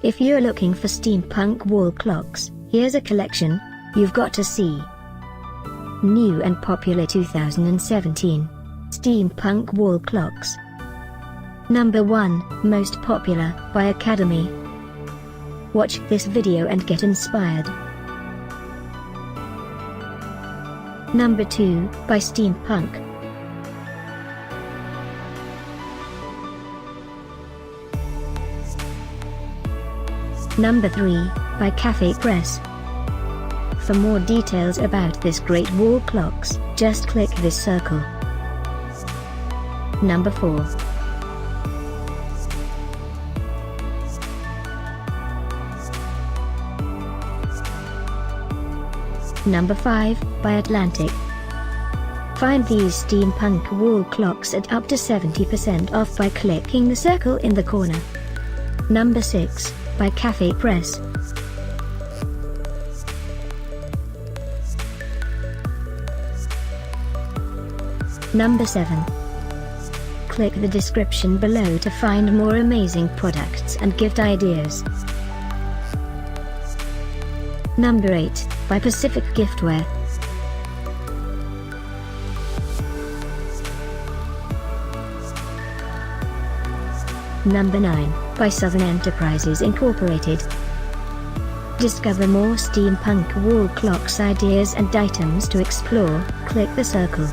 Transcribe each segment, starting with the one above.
If you're looking for steampunk wall clocks, here's a collection you've got to see. New and popular 2017 steampunk wall clocks. Number 1, most popular, by Academy. Watch this video and get inspired. Number 2, by Steampunk. Number 3, by CafePress. For more details about this great wall clocks, just click this circle. Number 4. Number 5, by Atlantic. Find these steampunk wall clocks at up to 70% off by clicking the circle in the corner. Number 6, by CafePress. Number 7. Click the description below to find more amazing products and gift ideas. Number 8, by Pacific Giftware. Number 9, by Southern Enterprises Incorporated. Discover more steampunk wall clocks ideas and items to explore, click the circle.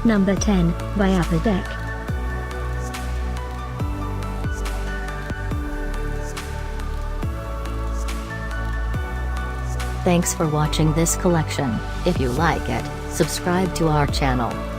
Number 10, by Upper Deck. Thanks for watching this collection. If you like it, subscribe to our channel.